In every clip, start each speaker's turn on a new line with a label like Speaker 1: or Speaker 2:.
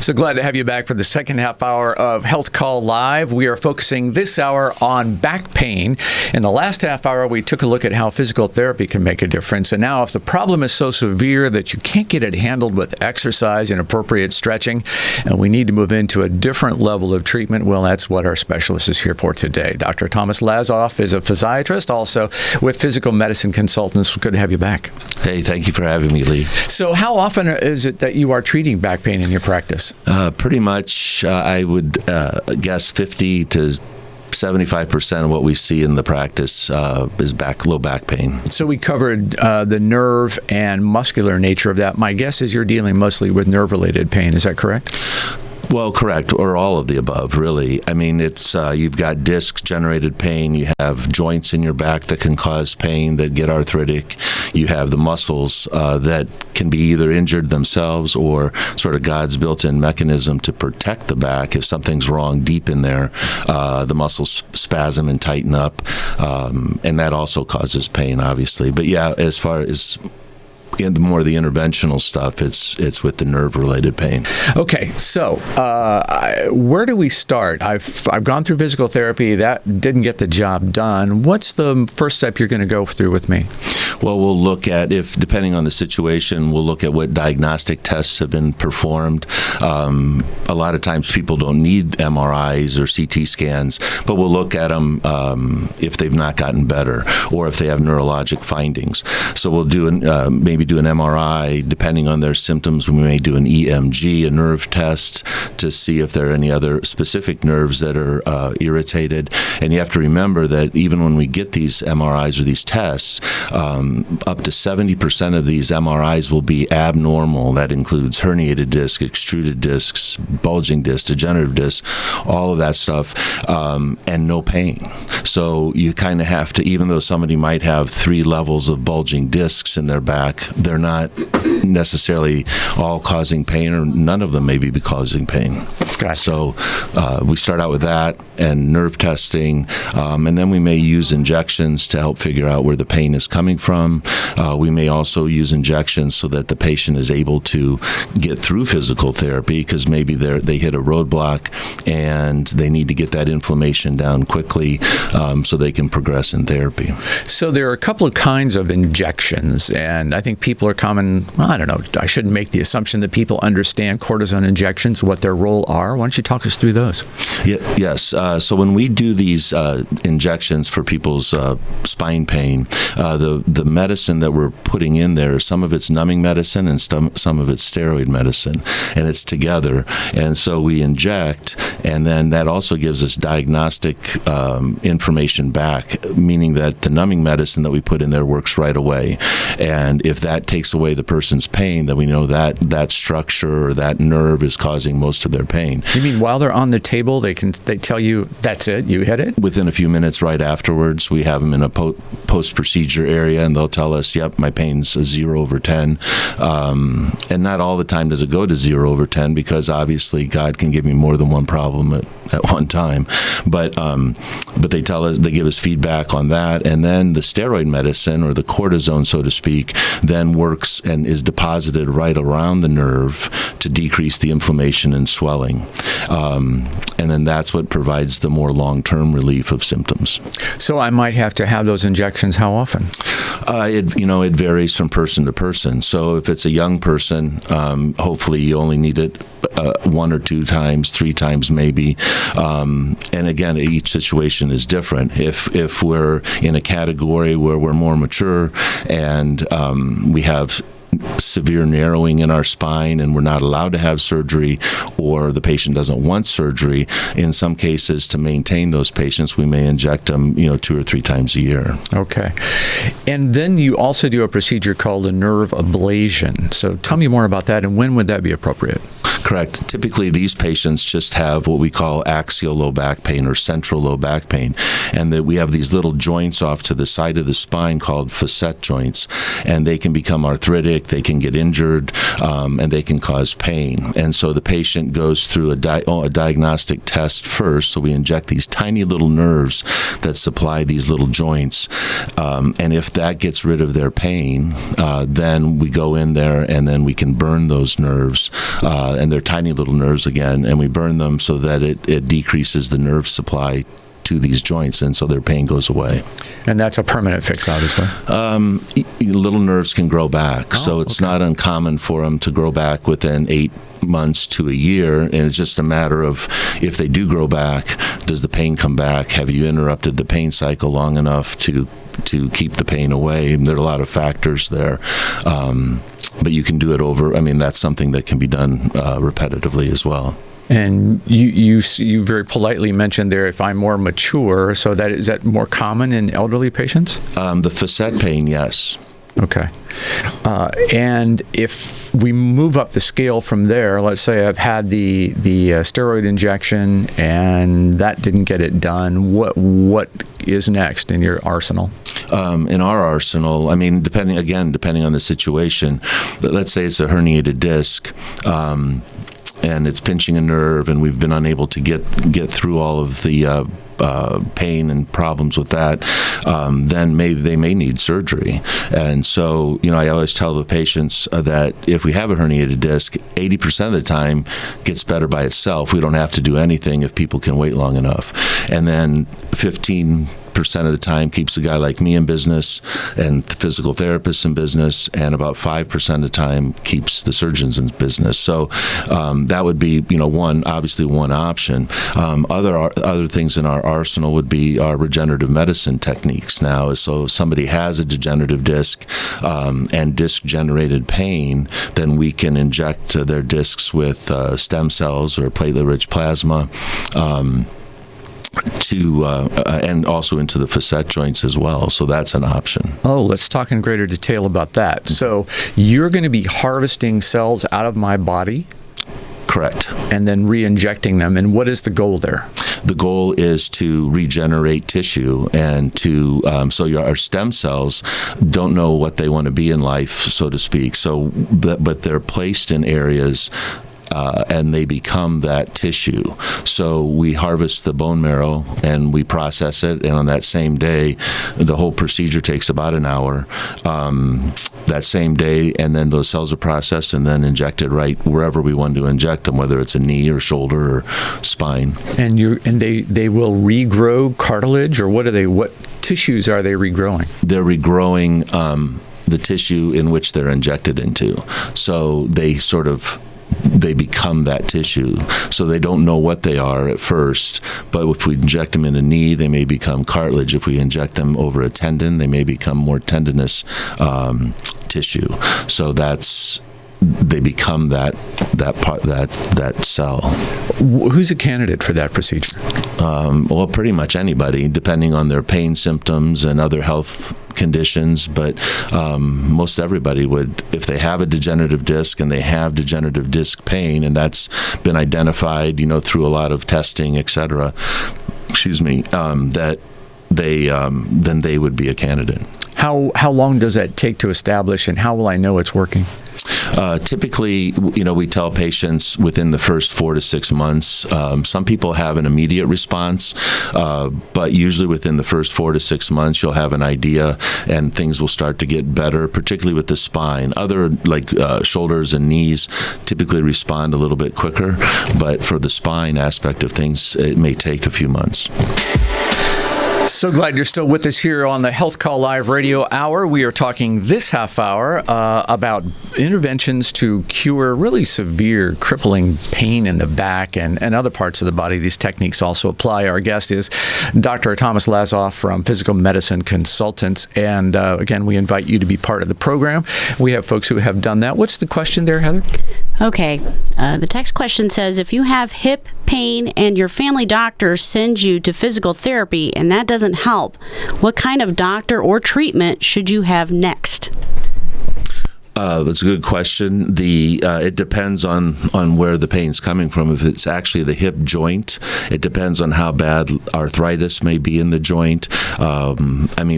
Speaker 1: So glad to have you back for the second half hour of HealthCall Live. We are focusing this hour on back pain. In the last half hour, we took a look at how physical therapy can make a difference. And now if the problem is so severe that you can't get it handled with exercise and appropriate stretching, and we need to move into a different level of treatment, well, that's what our specialist is here for today. Dr. Thomas Lazoff is a physiatrist, also with Physical Medicine Consultants. Good to have you back.
Speaker 2: Hey, thank you for having me, Lee.
Speaker 1: So how often is it that you are treating back pain in your practice?
Speaker 2: Pretty much, I would guess 50 to 75% of what we see in the practice is low back pain.
Speaker 1: So we covered the nerve and muscular nature of that. My guess is you're dealing mostly with nerve-related pain. Is that correct?
Speaker 2: Well, correct, or all of the above, really. I mean, it's you've got disc-generated pain. You have joints in your back that can cause pain, that get arthritic. You have the muscles that can be either injured themselves or sort of God's built-in mechanism to protect the back. If something's wrong deep in there, the muscles spasm and tighten up, and that also causes pain, obviously. But yeah, as far as the more the interventional stuff, it's with the nerve-related pain.
Speaker 1: Okay, so where do we start? I've gone through physical therapy. That didn't get the job done. What's the first step you're going to go through with me?
Speaker 2: Well, we'll look at, depending on the situation, we'll look at what diagnostic tests have been performed. A lot of times people don't need MRIs or CT scans, but we'll look at them if they've not gotten better or if they have neurologic findings. So we'll do maybe do an MRI. Depending on their symptoms, we may do an EMG, a nerve test, to see if there are any other specific nerves that are irritated. And you have to remember that even when we get these MRIs or these tests, up to 70% of these MRIs will be abnormal. That includes herniated disc, extruded discs, bulging disc, degenerative disc, all of that stuff, and no pain. So you kind of have to, even though somebody might have 3 levels of bulging discs in their back, they're not necessarily all causing pain, or none of them may be causing pain.
Speaker 1: Gotcha.
Speaker 2: So we start out with that and nerve testing, and then we may use injections to help figure out where the pain is coming from. We may also use injections so that the patient is able to get through physical therapy, because maybe they hit a roadblock and they need to get that inflammation down quickly so they can progress in therapy.
Speaker 1: So there are a couple of kinds of injections, and I think people are I don't know, I shouldn't make the assumption that people understand cortisone injections, what their role are. Why don't you talk us through those?
Speaker 2: Yes. So when we do these injections for people's spine pain, the medicine that we're putting in there, some of it's numbing medicine and some of it's steroid medicine, and it's together. And so we inject, and then that also gives us diagnostic information back, meaning that the numbing medicine that we put in there works right away. And if that takes away the person's pain, then we know that structure or that nerve is causing most of their pain.
Speaker 1: You mean while they're on the table, they tell you, that's it, you hit it?
Speaker 2: Within a few minutes right afterwards, we have them in a post-procedure area, and they'll tell us, yep, my pain's a 0/10. And not all the time does it go to 0/10, because obviously God can give me more than one problem at one time. But they tell us, they give us feedback on that, and then the steroid medicine, or the cortisone, so to speak, then works and is deposited right around the nerve to decrease the inflammation and swelling. And then that's what provides the more long-term relief of symptoms.
Speaker 1: So I might have to have those injections how often?
Speaker 2: It varies from person to person. So if it's a young person, hopefully you only need it 1 or 2 times, 3 times maybe. And again, each situation is different. If we're in a category where we're more mature and we have severe narrowing in our spine and we're not allowed to have surgery, or the patient doesn't want surgery, in some cases, to maintain those patients, we may inject them 2 or 3 times a year.
Speaker 1: Okay. And then you also do a procedure called a nerve ablation. So tell me more about that, and when would that be appropriate?
Speaker 2: Correct. Typically, these patients just have what we call axial low back pain or central low back pain, and that we have these little joints off to the side of the spine called facet joints, and they can become arthritic. traumatic, they can get injured, and they can cause pain. And so the patient goes through a diagnostic test first. So we inject these tiny little nerves that supply these little joints. And if that gets rid of their pain, then we go in there and then we can burn those nerves. And they're tiny little nerves again, and we burn them so that it decreases the nerve supply to these joints, and so their pain goes away.
Speaker 1: And that's a permanent fix, obviously.
Speaker 2: Little nerves can grow back, so it's not uncommon for them to grow back within 8 months to a year, and it's just a matter of, if they do grow back, does the pain come back? Have you interrupted the pain cycle long enough to keep the pain away? And there are a lot of factors there. But you can do it over, that's something that can be done repetitively as well.
Speaker 1: And you very politely mentioned there, if I'm more mature, so is that more common in elderly patients?
Speaker 2: The facet pain, yes.
Speaker 1: Okay. And if we move up the scale from there, let's say I've had the steroid injection and that didn't get it done, what is next in your arsenal?
Speaker 2: In our arsenal, depending on the situation, let's say it's a herniated disc, and it's pinching a nerve, and we've been unable to get through all of the pain and problems with that, then they may need surgery. And so, I always tell the patients that if we have a herniated disc, 80% of the time gets better by itself. We don't have to do anything if people can wait long enough. And then 15% of the time keeps a guy like me in business and the physical therapists in business, and about 5% of the time keeps the surgeons in business. So that would be one option. Other things in our arsenal would be our regenerative medicine techniques now. So if somebody has a degenerative disc and disc-generated pain, then we can inject their discs with stem cells or platelet-rich plasma, and also into the facet joints as well. So that's an option.
Speaker 1: Oh, let's talk in greater detail about that. So you're going to be harvesting cells out of my body?
Speaker 2: Correct.
Speaker 1: And then re-injecting them. And what is the goal there?
Speaker 2: The goal is to regenerate tissue and so our stem cells don't know what they want to be in life, so to speak. But they're placed in areas and they become that tissue. So we harvest the bone marrow and we process it, and on that same day, the whole procedure takes about an hour. That same day, and then those cells are processed and then injected right wherever we want to inject them, whether it's a knee or shoulder or spine. And
Speaker 1: they will regrow cartilage, or what tissues are they regrowing?
Speaker 2: They're regrowing the tissue in which they're injected into. So they become that tissue. So they don't know what they are at first, but if we inject them in a knee, they may become cartilage. If we inject them over a tendon, they may become more tendinous tissue. So they become that cell.
Speaker 1: Who's a candidate for that procedure?
Speaker 2: Well, pretty much anybody, depending on their pain symptoms and other health conditions, but most everybody would, if they have a degenerative disc and they have degenerative disc pain, and that's been identified, through a lot of testing, et cetera, that then they would be a candidate.
Speaker 1: How long does that take to establish, and how will I know it's working?
Speaker 2: Typically, we tell patients within the first 4 to 6 months. Some people have an immediate response, but usually within the first 4 to 6 months, you'll have an idea and things will start to get better, particularly with the spine. Other, like shoulders and knees, typically respond a little bit quicker, but for the spine aspect of things, it may take a few months.
Speaker 1: So glad you're still with us here on the HealthCall Live Radio Hour. We are talking this half hour about interventions to cure really severe, crippling pain in the back and other parts of the body. These techniques also apply. Our guest is Dr. Thomas Lazoff from Physical Medicine Consultants. And again, we invite you to be part of the program. We have folks who have done that. What's the question there, Heather?
Speaker 3: Okay. The text question says, if you have hip pain and your family doctor sends you to physical therapy and that doesn't help, what kind of doctor or treatment should you have next?
Speaker 2: That's a good question. It depends on where the pain's coming from. If it's actually the hip joint, it depends on how bad arthritis may be in the joint.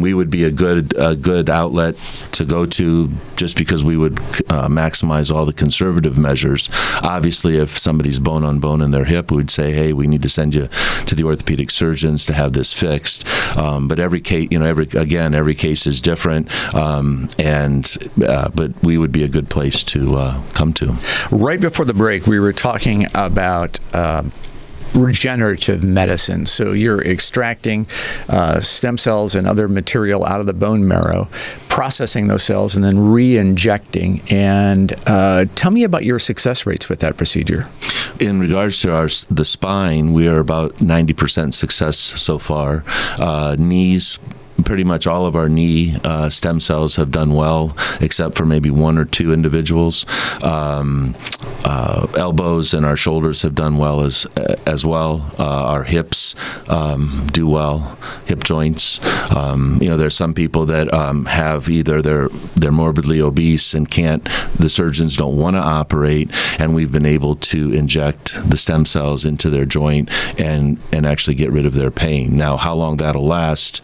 Speaker 2: We would be a good outlet to go to, just because we would maximize all the conservative measures. Obviously, if somebody's bone on bone in their hip, we'd say, hey, we need to send you to the orthopedic surgeons to have this fixed. But every case, every case is different, but we would be a good place to come to.
Speaker 1: Right before the break, we were talking about regenerative medicine. So you're extracting stem cells and other material out of the bone marrow, processing those cells, and then re-injecting. And tell me about your success rates with that procedure.
Speaker 2: In regards to the spine, we are about 90% success so far. Knees, pretty much all of our knee stem cells have done well, except for maybe one or two individuals. Elbows and our shoulders have done well as well. Our hips do well, hip joints. There's some people that have either they're morbidly obese and the surgeons don't want to operate, and we've been able to inject the stem cells into their joint and actually get rid of their pain. Now, how long that'll last,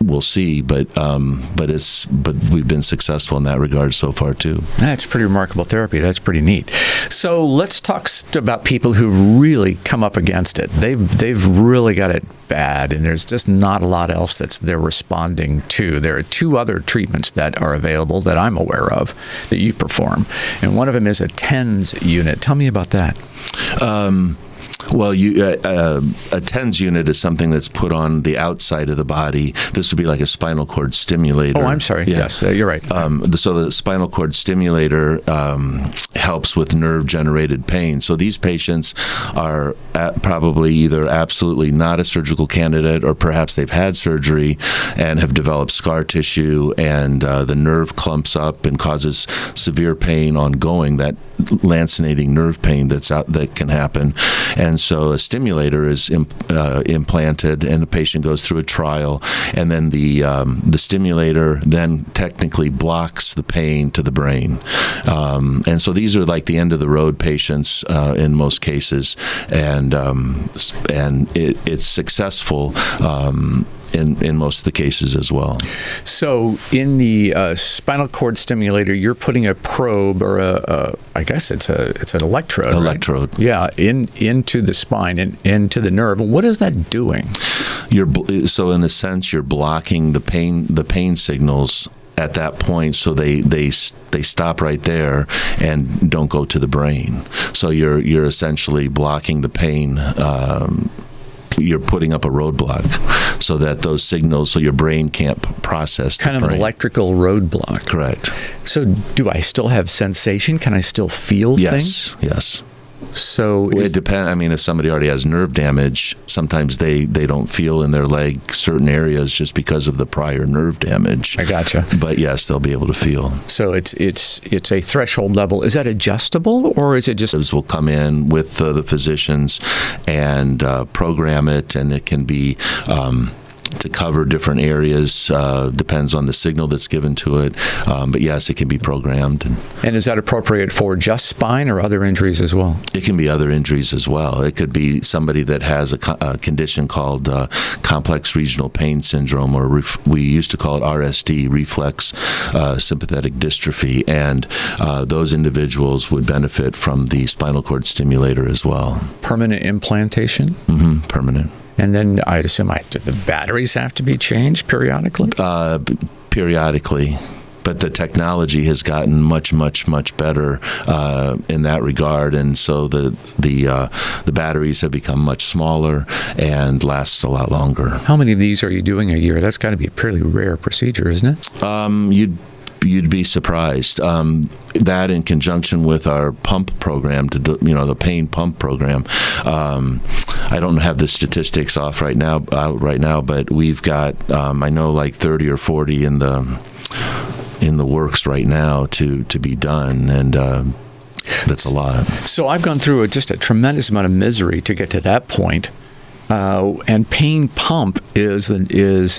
Speaker 2: we'll see, but we've been successful in that regard so far too.
Speaker 1: That's pretty remarkable therapy. That's pretty neat. So let's talk about people who've really come up against it. They've really got it bad, and there's just not a lot else they're responding to. There are two other treatments that are available that I'm aware of that you perform, and one of them is a TENS unit. Tell me about that.
Speaker 2: Well, a TENS unit is something that's put on the outside of the body. This would be like a spinal cord stimulator.
Speaker 1: Oh, I'm sorry. Yeah. Yes, you're right.
Speaker 2: So the spinal cord stimulator helps with nerve-generated pain. So these patients are probably either absolutely not a surgical candidate, or perhaps they've had surgery and have developed scar tissue, and the nerve clumps up and causes severe pain ongoing, that lancinating nerve pain that can happen. And so a stimulator is implanted, and the patient goes through a trial, and then the stimulator then technically blocks the pain to the brain. And so these are like the end of the road patients in most cases, and it's successful in most of the cases as well.
Speaker 1: So in the spinal cord stimulator, you're putting a probe, or I guess it's an electrode.
Speaker 2: Electrode.
Speaker 1: Right? Yeah, into the spine and into the nerve. What is that doing?
Speaker 2: So in a sense, you're blocking the pain signals at that point, so they stop right there and don't go to the brain. So you're essentially blocking the pain. You're putting up a roadblock so that those signals, so your brain can't process the
Speaker 1: kind of
Speaker 2: brain.
Speaker 1: An electrical roadblock.
Speaker 2: Correct.
Speaker 1: So do I still have sensation? Can I still feel things?
Speaker 2: Yes.
Speaker 1: So
Speaker 2: it depends. I mean, if somebody already has nerve damage, sometimes they don't feel in their leg certain areas just because of the prior nerve damage.
Speaker 1: I gotcha.
Speaker 2: But yes, they'll be able to feel.
Speaker 1: So it's a threshold level. Is that adjustable, or is it just?
Speaker 2: Will come in with the physicians and program it, and it can be to cover different areas. Depends on the signal that's given to it. But yes, it can be programmed.
Speaker 1: And is that appropriate for just spine or other injuries as well?
Speaker 2: It can be other injuries as well. It could be somebody that has a condition called complex regional pain syndrome, or we used to call it RSD, reflex sympathetic dystrophy. And those individuals would benefit from the spinal cord stimulator as well.
Speaker 1: Permanent implantation?
Speaker 2: Mm-hmm, permanent.
Speaker 1: And then I'd assume the batteries have to be changed periodically?
Speaker 2: Periodically. But the technology has gotten much, much, much better in that regard, and so the batteries have become much smaller and last a lot longer.
Speaker 1: How many of these are you doing a year? That's got to be a pretty rare procedure, isn't it?
Speaker 2: You'd be surprised. That in conjunction with our pump program, the pain pump program. I don't have the statistics out right now, but we've got I know like 30 or 40 in the works right now to be done, and that's a lot.
Speaker 1: So I've gone through just a tremendous amount of misery to get to that point. And pain pump is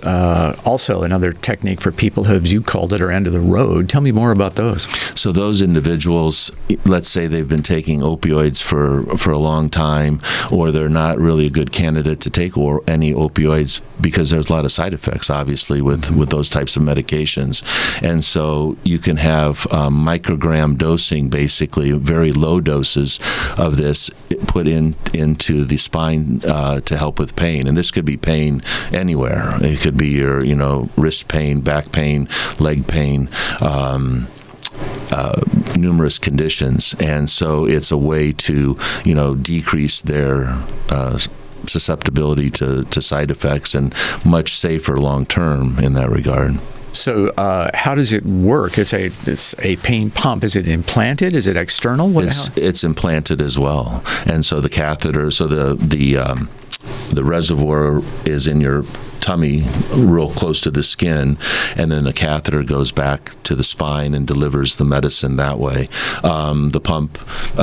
Speaker 1: also another technique for people who, as you called it, are end of the road. Tell me more about those.
Speaker 2: So those individuals, let's say they've been taking opioids for a long time, or they're not really a good candidate to take any opioids because there's a lot of side effects, obviously, with those types of medications. And so you can have microgram dosing, basically very low doses of this put into the spine to help with pain. And this could be pain anywhere. It could be your wrist pain, back pain, leg pain, numerous conditions. And so it's a way to decrease their susceptibility to side effects, and much safer long term in that regard.
Speaker 1: So how does it work? It's a pain pump. Is it implanted? Is it external?
Speaker 2: It's implanted as well. And so the catheter, so the reservoir is in your tummy, real close to the skin, and then the catheter goes back to the spine and delivers the medicine that way. The pump,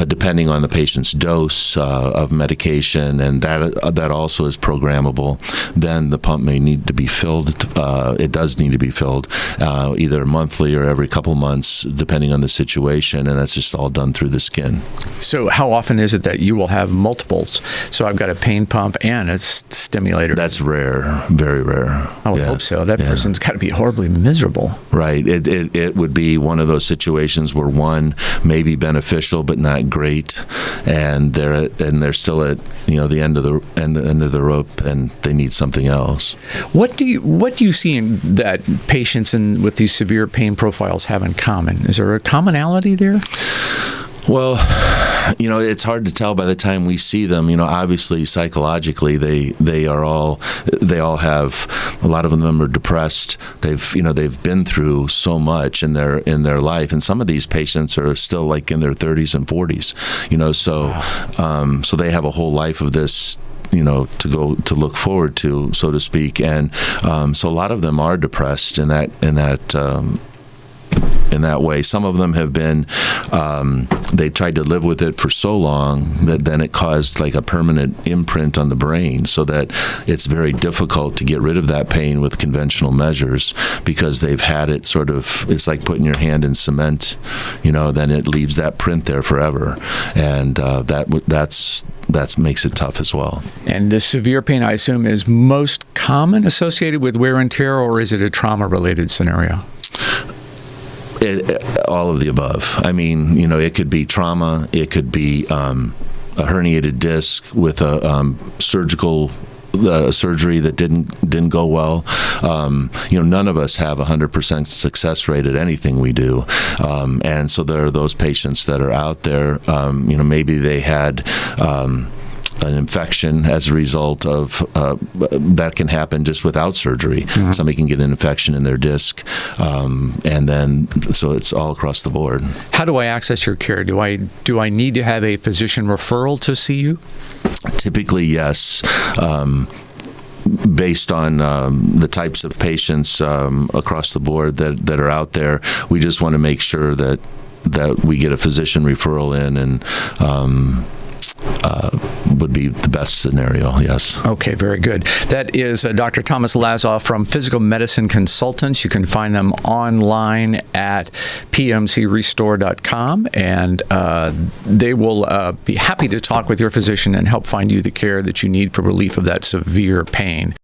Speaker 2: depending on the patient's dose of medication, and that also is programmable, then the pump may need to be filled. It does need to be filled either monthly or every couple months, depending on the situation, and that's just all done through the skin.
Speaker 1: So how often is it that you will have multiples? So I've got a pain pump and a stimulator.
Speaker 2: That's rare, very rare.
Speaker 1: I would hope so. That person's got to be horribly miserable.
Speaker 2: Right. It would be one of those situations where one may be beneficial but not great, and they're still at the end of the rope, and they need something else. What
Speaker 1: do you see in that patients with these severe pain profiles have in common? Is there a commonality there?
Speaker 2: Well, it's hard to tell by the time we see them. Obviously psychologically they all have, a lot of them are depressed. They've been through so much in their life, and some of these patients are still like in their 30s and 40s. Wow. So they have a whole life of this to look forward to, so to speak, and so a lot of them are depressed in that way. Some of them have been, they tried to live with it for so long that then it caused like a permanent imprint on the brain, so that it's very difficult to get rid of that pain with conventional measures, because they've had it sort of, it's like putting your hand in cement, then it leaves that print there forever. And that makes it tough as well. And
Speaker 1: the severe pain, I assume, is most common associated with wear and tear, or is it a trauma-related scenario?
Speaker 2: All of the above. I mean, it could be trauma. It could be a herniated disc with a surgical surgery that didn't go well. None of us have 100% success rate at anything we do, and so there are those patients that are out there. Maybe they had an infection as a result of that can happen just without surgery. Mm-hmm. Somebody can get an infection in their disc, and then so it's all across the board. How do I access your care? Do I need to have a physician referral to see you? Typically, yes. Based on the types of patients across the board that are out there, we just want to make sure that we get a physician referral in, and would be the best scenario, yes. Okay, very good. That is Dr. Thomas Lazoff from Physical Medicine Consultants. You can find them online at pmcrestore.com, and they will be happy to talk with your physician and help find you the care that you need for relief of that severe pain.